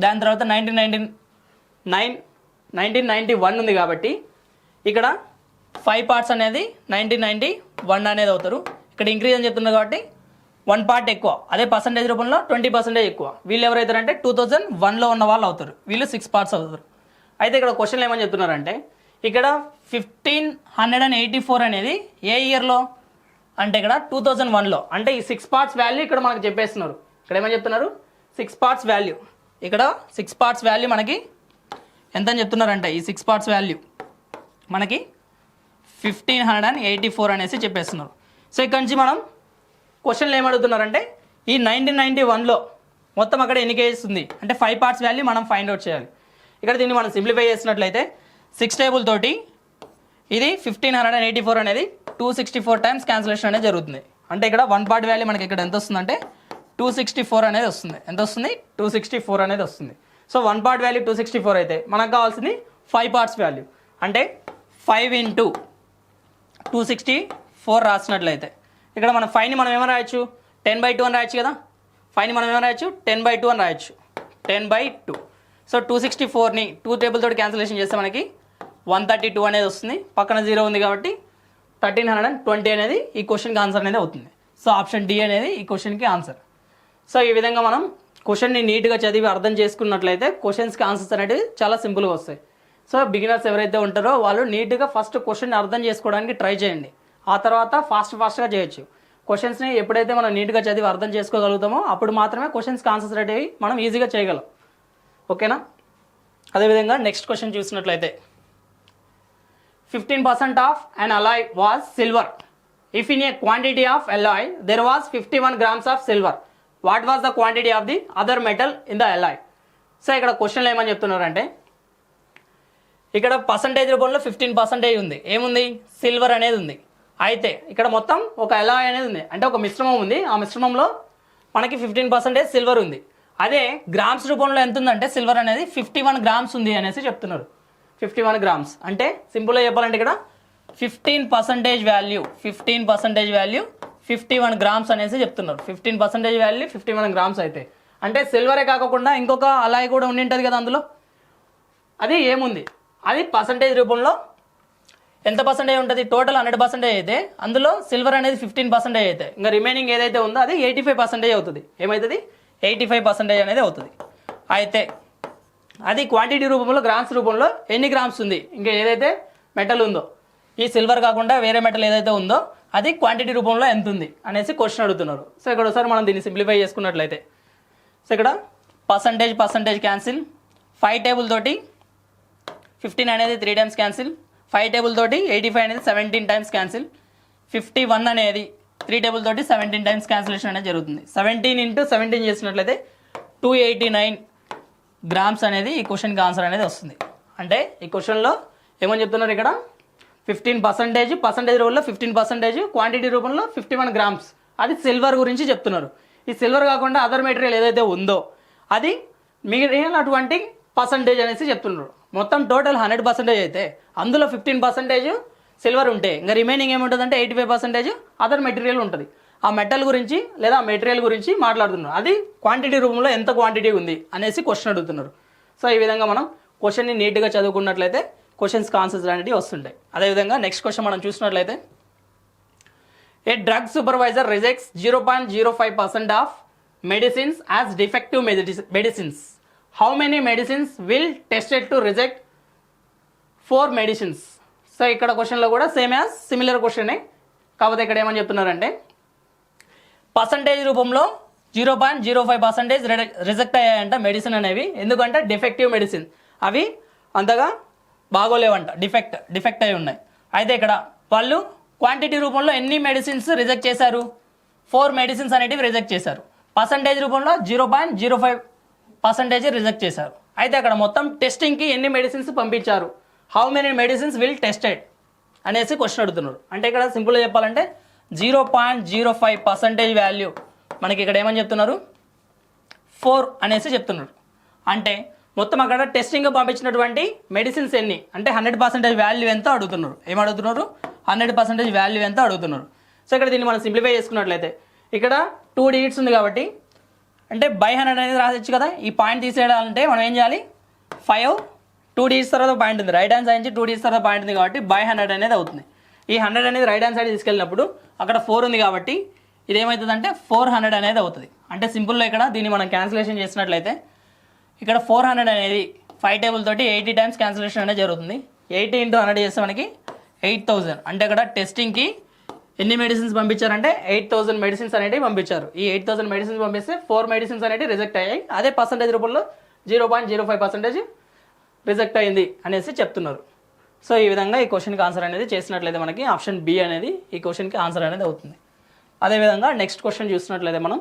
దాని తర్వాత 1991 ఉంది కాబట్టి ఇక్కడ 5 పార్ట్స్ అనేది 1991 అనేది అవుతారు. ఇక్కడ ఇంక్రీజ్ అని చెప్తున్నారు కాబట్టి 1 పార్ట్ ఎక్కువ, అదే పర్సంటేజ్ రూపంలో 20% ఎక్కువ. వీళ్ళు ఎవరైతారంటే 2001లో ఉన్న వాళ్ళు అవుతారు, వీళ్ళు 6 పార్ట్స్ అవుతారు. అయితే ఇక్కడ క్వశ్చన్లు ఏమని చెప్తున్నారంటే ఇక్కడ 1584 అనేది ఏ ఇయర్లో అంటే ఇక్కడ 2001లో, అంటే ఈ 6 పార్ట్స్ వాల్యూ ఇక్కడ మనకు చెప్పేస్తున్నారు. ఇక్కడ ఏమని చెప్తున్నారు 6 పార్ట్స్ వాల్యూ, ఇక్కడ 6 పార్ట్స్ వాల్యూ మనకి ఎంత అని చెప్తున్నారంటే ఈ 6 పార్ట్స్ వాల్యూ మనకి 1584 అనేసి చెప్పేస్తున్నారు. సో ఇక్కడ నుంచి మనం క్వశ్చన్లు ఏమడుగుతున్నారంటే ఈ 1991లో మొత్తం అక్కడ ఎన్ని కేజెస్ ఉంది అంటే 5 పార్ట్స్ వాల్యూ మనం ఫైండ్ అవుట్ చేయాలి. ఇక్కడ దీన్ని మనం సింప్లిఫై చేసినట్లయితే 6 టేబుల్ తోటి ఇది 1584 అనేది 264 టైమ్స్ క్యాన్సిలేషన్ అనేది జరుగుతుంది. అంటే ఇక్కడ 1 పార్ట్ వాల్యూ మనకి ఇక్కడ ఎంత వస్తుందంటే 264 అనేది వస్తుంది. ఎంత వస్తుంది 264 అనేది వస్తుంది. సో 1 పార్ట్ వాల్యూ 264 అయితే మనకు కావాల్సింది 5 పార్ట్స్ వాల్యూ అంటే 5 × 264 రాసినట్లయితే ఇక్కడ మన 5ని మనం ఏమైనా రాయొచ్చు 10/2 అని రాయొచ్చు కదా. 5ని మనం ఏమైనా రాయొచ్చు 10/2 అని రాయొచ్చు, 10/2. సో 264ని 2 టేబుల్ తోటి క్యాన్సిలేషన్ చేస్తే మనకి 132 అనేది వస్తుంది. పక్కన 0 ఉంది కాబట్టి 1320 అనేది ఈ క్వశ్చన్కి ఆన్సర్ అనేది అవుతుంది. సో ఆప్షన్ డి అనేది ఈ క్వశ్చన్కి ఆన్సర్. సో ఈ విధంగా మనం క్వశ్చన్ని నీట్గా చదివి అర్థం చేసుకున్నట్లయితే క్వశ్చన్స్కి ఆన్సర్స్ అనేవి చాలా సింపుల్గా వస్తాయి. సో బిగినర్స్ ఎవరైతే ఉంటారో వాళ్ళు నీట్గా ఫస్ట్ క్వశ్చన్ని అర్థం చేసుకోవడానికి ట్రై చేయండి. ఆ తర్వాత ఫాస్ట్గా చేయొచ్చు. క్వశ్చన్స్ని ఎప్పుడైతే మనం నీట్గా చదివి అర్థం చేసుకోగలుగుతామో అప్పుడు మాత్రమే క్వశ్చన్స్కి ఆన్సర్స్ అనేవి మనం ఈజీగా చేయగలం. ఓకేనా. అదేవిధంగా నెక్స్ట్ క్వశ్చన్ చూసినట్లయితే 15% of an alloy was silver. If in a quantity of alloy there was 51 grams of silver, what was the quantity of the other metal in the alloy? So ఇక్కడ క్వశ్చన్లో ఏమని చెప్తున్నారంటే ఇక్కడ పర్సంటేజ్ రూపంలో 15% ఉంది, ఏముంది silver అనేది ఉంది. అయితే ఇక్కడ మొత్తం ఒక alloy అనేది ఉంది, అంటే ఒక మిశ్రమం ఉంది. ఆ మిశ్రమంలో మనకి 15% సిల్వర్ ఉంది. అదే గ్రామ్స్ రూపంలో ఎంత ఉందంటే సిల్వర్ అనేది 51 గ్రామ్స్ ఉంది అనేసి చెప్తున్నారు. 51 గ్రామ్స్ అంటే సింపుల్గా చెప్పాలంటే ఇక్కడ 15% వాల్యూ 51 గ్రామ్స్ అనేసి చెప్తున్నారు. 15% వాల్యూ 51 గ్రామ్స్ అయితే అంటే సిల్వరే కాకుండా ఇంకొక అలాయ్ కూడా ఉండి ఉంటుంది కదా అందులో, అది ఏముంది అది పర్సంటేజ్ రూపంలో ఎంత పర్సెంటేజ్ ఉంటుంది, టోటల్ 100% అయితే అందులో సిల్వర్ అనేది 15% అయితే ఇంకా రిమైనింగ్ ఏదైతే ఉందో అది 85% అవుతుంది. ఏమవుతుంది 85% అనేది అవుతుంది. అయితే అది క్వాంటిటీ రూపంలో గ్రామ్స్ రూపంలో ఎన్ని గ్రామ్స్ ఉంది, ఇంకా ఏదైతే మెటల్ ఉందో ఈ సిల్వర్ కాకుండా వేరే మెటల్ ఏదైతే ఉందో అది క్వాంటిటీ రూపంలో ఎంత ఉంది అనేసి క్వశ్చన్ అడుగుతున్నారు. సో ఇక్కడ ఒకసారి మనం దీన్ని సింప్లిఫై చేసుకున్నట్లయితే సో ఇక్కడ పర్సంటేజ్ క్యాన్సిల్, 5 టేబుల్ తోటి 15 అనేది 3 టైమ్స్ క్యాన్సిల్, 5 టేబుల్ తోటి 85 అనేది 17 టైమ్స్ క్యాన్సిల్, 51 అనేది 3 టేబుల్ తోటి 17 టైమ్స్ క్యాన్సిలేషన్ అనేది జరుగుతుంది. 17 × 17 చేసినట్లయితే 289 గ్రామ్స్ అనేది ఈ క్వశ్చన్కి ఆన్సర్ అనేది వస్తుంది. అంటే ఈ క్వశ్చన్లో ఏమని చెప్తున్నారు ఇక్కడ 15% పర్సంటేజ్ రూపంలో 15%, క్వాంటిటీ రూపంలో 51 గ్రామ్స్. అది సిల్వర్ గురించి చెప్తున్నారు. ఈ సిల్వర్ కాకుండా అదర్ మెటీరియల్ ఏదైతే ఉందో అది మిగిలినటువంటి పర్సంటేజ్ అనేసి చెప్తున్నారు. మొత్తం టోటల్ 100% అయితే అందులో 15% సిల్వర్ ఉంటే ఇంకా రిమైనింగ్ ఏముంటుందంటే 85% అదర్ మెటీరియల్ ఉంటుంది. ఆ మెటల్ గురించి లేదా ఆ మెటీరియల్ గురించి మాట్లాడుతున్నారు. అది క్వాంటిటీ రూపంలో ఎంత క్వాంటిటీ ఉంది అనేసి క్వశ్చన్ అడుగుతున్నారు. సో ఈ విధంగా మనం క్వశ్చన్ని నీట్గా చదువుకున్నట్లయితే క్వశ్చన్స్కి ఆన్సర్స్ అనేవి వస్తుంటాయి. అదేవిధంగా నెక్స్ట్ క్వశ్చన్ మనం చూసినట్లయితే a drug supervisor rejects 0.05% of medicines as defective medicines. How many medicines will tested to reject 4 medicines. So ఇక్కడ క్వశ్చన్లో కూడా సేమ్ యాజ్ సిమిలర్ క్వశ్చనే, కాకపోతే ఇక్కడ ఏమని చెప్తున్నారంటే పర్సంటేజ్ రూపంలో 0.05% రిజెక్ట్ అయ్యాయంట మెడిసిన్ అనేవి. ఎందుకంటే డిఫెక్టివ్ మెడిసిన్ అవి అంతగా బాగోలేవంట, డిఫెక్ట్ అయి ఉన్నాయి. అయితే ఇక్కడ వాళ్ళు క్వాంటిటీ రూపంలో ఎన్ని మెడిసిన్స్ రిజెక్ట్ చేశారు? 4 మెడిసిన్స్ అనేటివి రిజెక్ట్ చేశారు. పర్సంటేజ్ రూపంలో 0.05% రిజెక్ట్ చేశారు. అయితే అక్కడ మొత్తం టెస్టింగ్కి ఎన్ని మెడిసిన్స్ పంపించారు? How many medicines will tested అనేసి క్వశ్చన్ అడుగుతున్నారు. అంటే ఇక్కడ సింపుల్గా చెప్పాలంటే 0.05% వాల్యూ మనకి ఇక్కడ ఏమని చెప్తున్నారు 4 అనేసి చెప్తున్నారు. అంటే మొత్తం అక్కడ టెస్టింగ్ పంపించినటువంటి మెడిసిన్స్ ఎన్ని అంటే 100% వాల్యూ ఎంత అడుగుతున్నారు. ఏమడుగుతున్నారు? 100% వాల్యూ ఎంత అడుగుతున్నారు. సో ఇక్కడ దీన్ని మనం సింప్లిఫై చేసుకున్నట్లయితే ఇక్కడ 2 డిజిట్స్ ఉంది కాబట్టి అంటే బై 100 అనేది రాసొచ్చు కదా. ఈ పాయింట్ తీసేయాలంటే మనం ఏం చేయాలి? 5 2 డిజిట్స్ తర్వాత పాయింట్ ఉంది, రైట్ హ్యాండ్ సైడ్ నుంచి 2 డిజిట్స్ తర్వాత పాయింట్ ఉంది కాబట్టి బై 100 అనేది అవుతుంది. ఈ 100 అనేది రైట్ హ్యాండ్ సైడ్ తీసుకెళ్ళినప్పుడు అక్కడ 4 ఉంది కాబట్టి ఇది ఏమవుతుందంటే 400 అనేది అవుతుంది. అంటే సింపుల్గా ఇక్కడ దీన్ని మనం క్యాన్సిలేషన్ చేసినట్లయితే ఇక్కడ 400 అనేది 5 టేబుల్ తోటి 80 టైమ్స్ క్యాన్సిలేషన్ అనేది జరుగుతుంది. 80 × 100 చేస్తే మనకి 8000. అంటే అక్కడ టెస్టింగ్కి ఎన్ని మెడిసిన్స్ పంపించారంటే 8000 మెడిసిన్స్ అనేవి పంపించారు. ఈ 8000 మెడిసిన్స్ పంపిస్తే 4 మెడిసిన్స్ అనేవి రిజెక్ట్ అయ్యాయి. అదే పర్సంటేజ్ రూపంలో 0.05% రిజెక్ట్ అయింది అనేసి చెప్తున్నారు. సో ఈ విధంగా ఈ క్వశ్చన్కి ఆన్సర్ అనేది చేసినట్లయితే మనకి ఆప్షన్ బి అనేది ఈ క్వశ్చన్కి ఆన్సర్ అనేది అవుతుంది. అదేవిధంగా నెక్స్ట్ క్వశ్చన్ చూసినట్లయితే మనం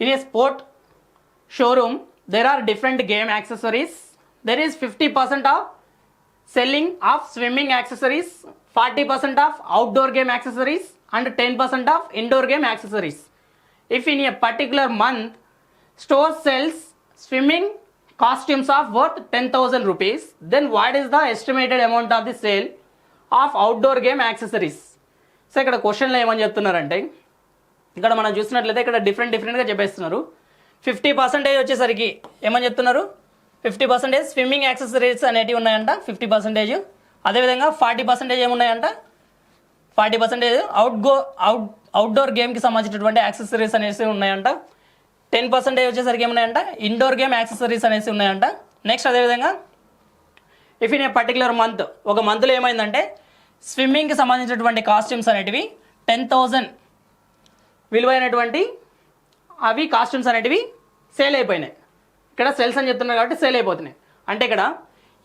in a sport showroom there are different game accessories. There is 50% of selling of swimming accessories, 40% of outdoor game accessories and 10% of indoor game accessories. If in a particular month store sells swimming costumes of worth 10,000 rupees, then what is the estimated amount of the sale of outdoor game accessories? So ఇక్కడ క్వశ్చన్లో ఏమని చెప్తున్నారంటే ఇక్కడ మనం చూసినట్లయితే ఇక్కడ డిఫరెంట్గా చెప్పేస్తున్నారు. 50% వచ్చేసరికి ఏమని చెప్తున్నారు 50% స్విమ్మింగ్ యాక్సెసరీస్ అనేటివి ఉన్నాయంట 50%. అదేవిధంగా 40% ఏమున్నాయంట 40% అవుట్డోర్ గేమ్కి సంబంధించినటువంటి యాక్సెసరీస్ అనేసి ఉన్నాయంట. 10% వచ్చేసరికి ఏమున్నాయంట ఇండోర్ గేమ్ యాక్సెసరీస్ అనేసి ఉన్నాయంట. నెక్స్ట్ అదేవిధంగా if in a particular month ఒక మంత్లో ఏమైందంటే స్విమ్మింగ్కి సంబంధించినటువంటి కాస్ట్యూమ్స్ అనేటివి 10,000 విలువైనటువంటి అవి కాస్ట్యూమ్స్ అనేటివి సేల్ అయిపోయినాయి. ఇక్కడ సేల్స్ అని చెప్తున్నారు కాబట్టి సేల్ అయిపోతున్నాయి. అంటే ఇక్కడ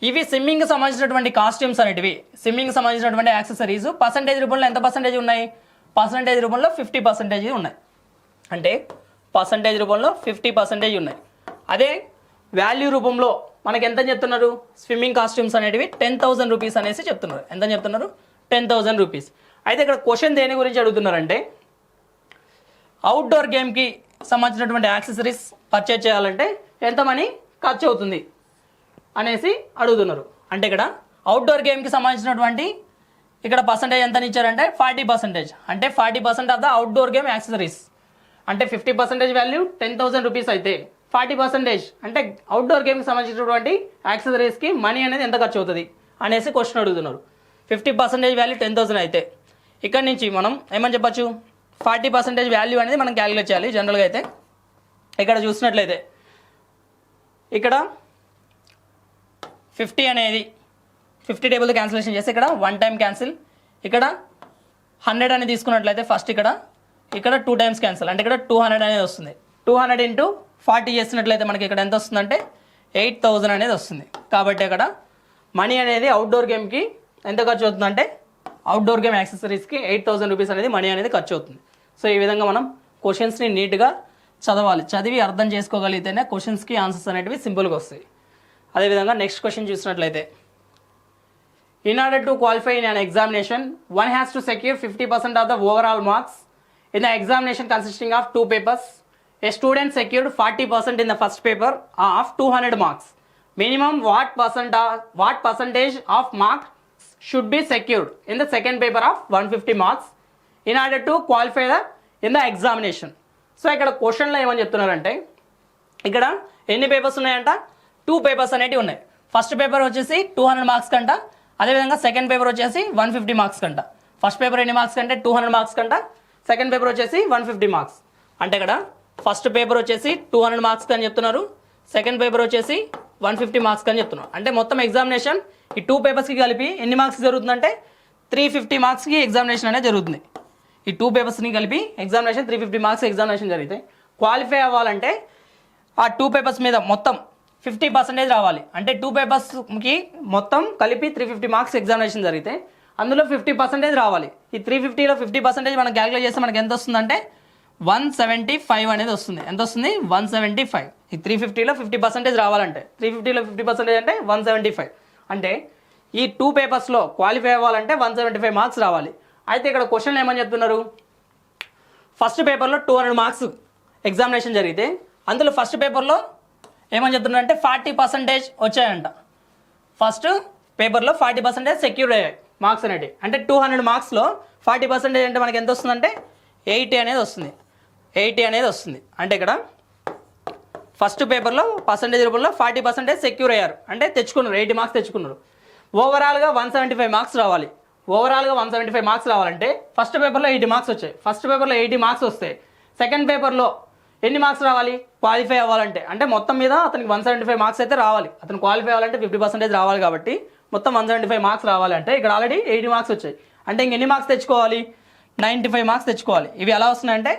ఇవి స్విమ్మింగ్కి సంబంధించినటువంటి కాస్ట్యూమ్స్ అనేటివి స్విమ్మింగ్కి సంబంధించినటువంటి యాక్సెసరీస్ పర్సంటేజ్ రూపంలో ఎంత పర్సంటేజ్ ఉన్నాయి? పర్సంటేజ్ రూపంలో 50% ఉన్నాయి. అంటే పర్సంటేజ్ రూపంలో 50% ఉన్నాయి. అదే వాల్యూ రూపంలో మనకి ఎంత చెప్తున్నారు? స్విమ్మింగ్ కాస్ట్యూమ్స్ అనేటివి 10,000 రూపీస్ అనేసి చెప్తున్నారు. ఎంత చెప్తున్నారు? 10,000 రూపీస్. అయితే ఇక్కడ క్వశ్చన్ దేని గురించి అడుగుతున్నారంటే అవుట్డోర్ గేమ్కి సంబంధించినటువంటి యాక్సెసరీస్ పర్చేజ్ చేయాలంటే ఎంత మనీ ఖర్చు అవుతుంది అనేసి అడుగుతున్నారు. అంటే ఇక్కడ అవుట్డోర్ గేమ్కి సంబంధించినటువంటి ఇక్కడ పర్సంటేజ్ ఎంత ఇచ్చారంటే 40%. అంటే 40% of the outdoor game accessories. అంటే 50% వాల్యూ 10,000 రూపీస్ అయితే 40% అంటే అవుట్డోర్ గేమ్కి సంబంధించినటువంటి యాక్సెసరీస్కి మనీ అనేది ఎంత ఖర్చు అవుతుంది అనేసి క్వశ్చన్ అడుగుతున్నారు. 50% వాల్యూ 10,000 అయితే ఇక్కడ నుంచి మనం ఏమని చెప్పచ్చు 40% వాల్యూ అనేది మనం క్యాలిక్యులేట్ చేయాలి. జనరల్గా అయితే ఇక్కడ చూసినట్లయితే ఇక్కడ 50 అనేది 50 టేబుల్ క్యాన్సిలేషన్ చేస్తే ఇక్కడ 1 టైం క్యాన్సిల్. ఇక్కడ 100 అనేది తీసుకున్నట్లయితే ఫస్ట్ ఇక్కడ 2 టైమ్స్ క్యాన్సిల్. అంటే ఇక్కడ 200 అనేది వస్తుంది. 200 × 40 చేసినట్లయితే మనకి ఇక్కడ ఎంత వస్తుందంటే 8,000 అనేది వస్తుంది. కాబట్టి అక్కడ మనీ అనేది అవుట్డోర్ గేమ్కి ఎంత ఖర్చు అవుతుందంటే అవుట్డోర్ గేమ్ యాక్సెసరీస్కి 8,000 రూపీస్ అనేది మనీ అనేది ఖర్చు అవుతుంది. సో ఈ విధంగా మనం క్వశ్చన్స్ని నీట్గా చదవాలి, చదివి అర్థం చేసుకోగలిగితేనే క్వశ్చన్స్కి ఆన్సర్స్ అనేటివి సింపుల్గా వస్తాయి. అదేవిధంగా నెక్స్ట్ క్వశ్చన్ చూసినట్లయితే, in order to qualify in an examination, one has to secure 50% of the overall marks in the examination consisting of 2 papers. A student secured 40% in the first paper of 200 marks. Minimum what percentage of marks should be secured in the second paper of 150 marks in order to qualify in the examination. So ఇక్కడ క్వశ్చన్లో ఏమని చెప్తున్నారంటే, ఇక్కడ ఎన్ని papers ఉన్నాయంట, 2 papers అనేటివి ఉన్నాయి. First paper వచ్చేసి 200 మార్క్స్ కంట, అదేవిధంగా సెకండ్ పేపర్ వచ్చేసి 150 మార్క్స్ కంట. ఫస్ట్ పేపర్ ఎన్ని మార్క్స్ కంటే 200 మార్క్స్ కంట, సెకండ్ పేపర్ వచ్చేసి 150 మార్క్స్. అంటే ఇక్కడ ఫస్ట్ పేపర్ వచ్చేసి 200 మార్క్స్ అని చెప్తున్నారు, సెకండ్ పేపర్ వచ్చేసి 150 మార్క్స్ అని చెప్తున్నారు. అంటే మొత్తం ఎగ్జామినేషన్ ఈ 2 పేపర్స్కి కలిపి ఎన్ని మార్క్స్ జరుగుతుందంటే 350 మార్క్స్కి ఎగ్జామినేషన్ అనేది జరుగుతుంది. ఈ 2 పేపర్స్ని కలిపి ఎగ్జామినేషన్ 350 మార్క్స్ ఎగ్జామినేషన్ జరిగితే క్వాలిఫై అవ్వాలంటే ఆ 2 పేపర్స్ మీద మొత్తం 50% రావాలి. అంటే 2 పేపర్స్కి మొత్తం కలిపి 350 మార్క్స్ ఎగ్జామినేషన్ జరిగితే అందులో 50% రావాలి. ఈ 350లో 50% మనం క్యాలిక్యులేట్ చేస్తే మనకి ఎంత వస్తుందంటే 175 అనేది వస్తుంది. ఎంత వస్తుంది? 175. ఈ 350లో 50% రావాలంటే 350లో 50% అంటే 175. అంటే ఈ 2 పేపర్స్లో క్వాలిఫై అవ్వాలంటే 175 మార్క్స్ రావాలి. అయితే ఇక్కడ క్వశ్చన్ ఏమని చెప్తున్నారు, ఫస్ట్ పేపర్లో 200 మార్క్స్ ఎగ్జామినేషన్ జరిగితే అందులో ఫస్ట్ పేపర్లో ఏమని చెప్తున్నారు అంటే 40% వచ్చాయంట. ఫస్ట్ పేపర్లో 40% సెక్యూర్ అయ్యాయి మార్క్స్ అనేవి. అంటే 200 మార్క్స్లో 40% అంటే మనకి ఎంత వస్తుందంటే 80 అనేది వస్తుంది. 80 అనేది వస్తుంది. అంటే ఇక్కడ ఫస్ట్ పేపర్లో పర్సంటేజ్ రూపంలో 40% సెక్యూర్ అయ్యారు, అంటే తెచ్చుకున్నారు, 80 మార్క్స్ తెచ్చుకున్నారు. ఓవరాల్గా 175 మార్క్స్ రావాలి. ఓవరాల్గా 175 మార్క్స్ రావాలంటే ఫస్ట్ పేపర్లో 80 మార్క్స్ వచ్చాయి. ఫస్ట్ పేపర్లో 80 మార్క్స్ వస్తాయి. సెకండ్ పేపర్లో ఎన్ని మార్క్స్ రావాలి క్వాలిఫై అవ్వాలంటే? అంటే మొత్తం మీద అతనికి 175 మార్క్స్ అయితే రావాలి. అతను క్వాలిఫై అవ్వాలంటే 50% రావాలి. కాబట్టి మొత్తం 175 మార్క్స్ రావాలి. అంటే ఇక్కడ ఆల్రెడీ 80 మార్క్స్ వచ్చాయి. అంటే ఇంకెన్ని మార్క్స్ తెచ్చుకోవాలి? 95 మార్క్స్ తెచ్చుకోవాలి. ఇవి ఎలా వస్తున్నాయంటే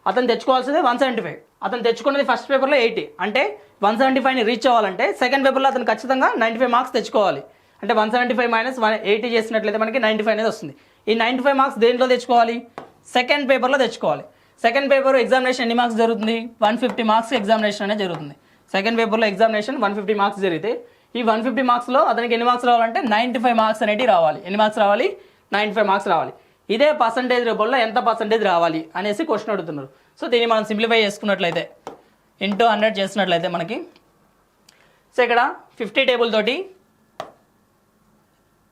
అతను తెచ్చుకోవాల్సింది 175. అతను తెచ్చుకున్నది ఫస్ట్ పేపర్లో 80. అంటే 175ని రీచ్ అవ్వాలంటే సెకండ్ పేపర్లో అతను ఖచ్చితంగా 95 మార్క్స్ తెచ్చుకోవాలి. అంటే 175 మైనస్ 80 చేసినట్లయితే మనకి 95 అనేది వస్తుంది. ఈ 95 మార్క్స్ దేంట్లో తెచ్చుకోవాలి? సెకండ్ పేపర్లో తెచ్చుకోవాలి. సెకండ్ పేపర్ ఎగ్జామినేషన్ ఎన్ని మార్క్స్ జరుగుతుంది? 150 మార్క్స్ ఎగ్జామినేషన్ అనేది జరుగుతుంది. సెకండ్ పేపర్లో ఎగ్జామినేషన్ 150 మార్క్స్ జరిగితే ఈ 150 మార్క్స్లో అతనికి ఎన్ని మార్క్స్ రావాలంటే 95 మార్క్స్ అనేవి రావాలి. ఎన్ని మార్క్స్ రావాలి? 95 మార్క్స్ రావాలి. ఇదే పర్సంటేజ్ రూపంలో ఎంత పర్సంటేజ్ రావాలి అనేసి క్వశ్చన్ అడుగుతున్నారు. సో దీన్ని మనం సింప్లిఫై చేసుకున్నట్లయితే ఇంటూ 100 చేసినట్లయితే మనకి సో ఇక్కడ 50 టేబుల్ తోటి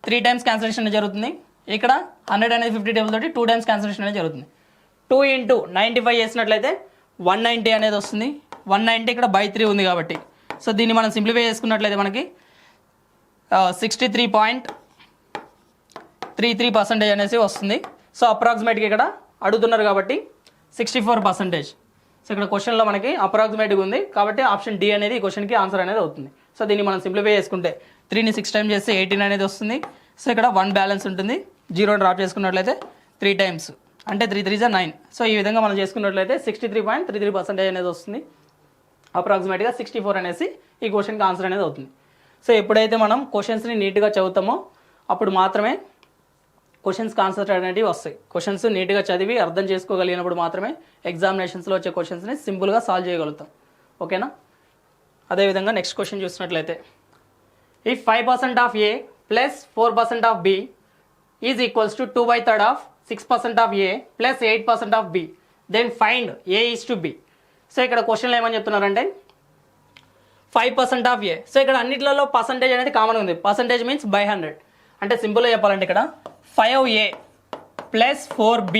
3 టైమ్స్ క్యాన్సిలేషన్ అనేది జరుగుతుంది. ఇక్కడ 100 అనేది 50 టేబుల్ తోటి 2 టైమ్స్ క్యాన్సిలేషన్ అనేది జరుగుతుంది. 2 ఇంటూ 95 చేసినట్లయితే 190 అనేది వస్తుంది. 190 ఇక్కడ బై 3 ఉంది కాబట్టి సో దీన్ని మనం సింప్లిఫై చేసుకున్నట్లయితే మనకి 63.33% అనేసి వస్తుంది. సో అప్రాక్సిమేట్గా ఇక్కడ అడుగుతున్నారు కాబట్టి 64%. సో ఇక్కడ క్వశ్చన్లో మనకి అప్రాక్సిమేట్గా ఉంది కాబట్టి ఆప్షన్ డి అనేది ఈ క్వశ్చన్కి ఆన్సర్ అనేది అవుతుంది. సో దీన్ని మనం సింప్లిఫై చేసుకుంటే 3ని 6 టైమ్స్ చేస్తే 18 అనేది వస్తుంది. సో ఇక్కడ 1 బ్యాలెన్స్ ఉంటుంది. 0 డ్రాప్ చేసుకున్నట్లయితే 3 టైమ్స్ అంటే 3 3 9. సో ఈ విధంగా మనం చేసుకున్నట్లయితే 63.33% అనేది వస్తుంది. అప్రాక్సిమేట్గా 64 అనేసి ఈ క్వశ్చన్కి ఆన్సర్ అనేది అవుతుంది. సో ఎప్పుడైతే మనం క్వశ్చన్స్ని నీట్గా చదువుతామో అప్పుడు మాత్రమే క్వశ్చన్స్కి ఆన్సర్ అనేవి వస్తాయి. క్వశ్చన్స్ నీట్గా చదివి అర్థం చేసుకోగలిగినప్పుడు మాత్రమే ఎగ్జామినేషన్స్లో వచ్చే క్వశ్చన్స్ని సింపుల్గా సాల్వ్ చేయగలుగుతాం. ఓకేనా? అదేవిధంగా నెక్స్ట్ క్వశ్చన్ చూసినట్లయితే, if 5% of A plus 4% of B is equals to 2/3 of 6% of A plus 8% of B, then find A is to B. So ఇక్కడ క్వశ్చన్లో ఏమని చెప్తున్నారంటే 5% ఆఫ్ ఏ. సో ఇక్కడ అన్నిట్లలో పర్సంటేజ్ అనేది కామన్ ఉంది. Percentage means by 100. అంటే సింపుల్గా చెప్పాలంటే ఇక్కడ 5A plus 4B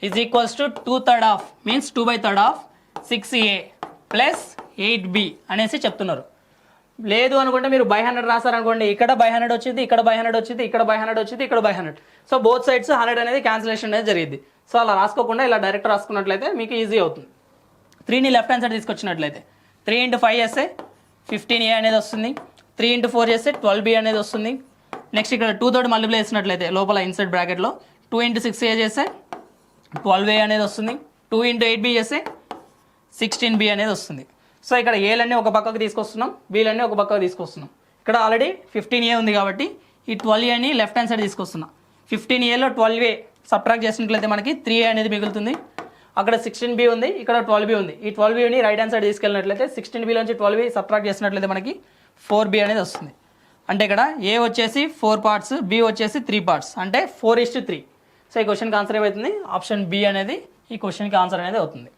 is equals to 2/3 of means 2/3 of 6A plus 8B అనేసి చెప్తున్నారు. లేదు అనుకుంటే మీరు బై 100 రాస్తారనుకోండి, ఇక్కడ బై 100 వచ్చింది, ఇక్కడ బై 100 వచ్చింది, ఇక్కడ బై 100 వచ్చింది, ఇక్కడ బై 100. సో బోత్ సైడ్స్ 100 అనేది క్యాన్సిలేషన్ అనేది జరిగింది. సో అలా రాసుకోకుండా ఇలా డైరెక్ట్ రాసుకున్నట్లయితే మీకు ఈజీ అవుతుంది. 3ని లెఫ్ట్ హ్యాండ్ సైడ్ తీసుకొచ్చినట్లయితే 3 × 5 చేస్తే 15A అనేది వస్తుంది. 3 × 4 చేస్తే 12B అనేది వస్తుంది. నెక్స్ట్ ఇక్కడ 2 తోటి మల్టిప్లై చేసినట్లయితే లోపల ఇన్సైడ్ బ్రాకెట్లో 2 × 6A చేస్తే 12A అనేది వస్తుంది. 2 × 8B చేస్తే 16B అనేది వస్తుంది. సో ఇక్కడ ఏలన్నీ ఒక పక్కకు తీసుకొస్తున్నాం, బీలన్నీ ఒక పక్కకు తీసుకొస్తున్నాం. ఇక్కడ ఆల్రెడీ 15A ఉంది కాబట్టి ఈ 12Aని లెఫ్ట్ హ్యాండ్ సైడ్ తీసుకొస్తున్నా. 15Aలో 12A సబ్ట్రాక్ట్ చేసినట్లయితే మనకి 3A అనేది మిగులుతుంది. అక్కడ 16B ఉంది, ఇక్కడ 12B ఉంది. ఈ 12Bని రైట్ హ్యాండ్ సైడ్ తీసుకెళ్ళినట్లయితే 16Bలోంచి 12B సబ్ట్రాక్ట్ చేసినట్లయితే మనకి 4B అనేది వస్తుంది. అంటే ఇక్కడ ఏ వచ్చేసి 4 పార్ట్స్, బి వచ్చేసి 3 పార్ట్స్, అంటే 4:3. సో ఈ క్వశ్చన్కి ఆన్సర్ ఏమవుతుంది? ఆప్షన్ బి అనేది ఈ క్వశ్చన్కి ఆన్సర్ అనేది అవుతుంది.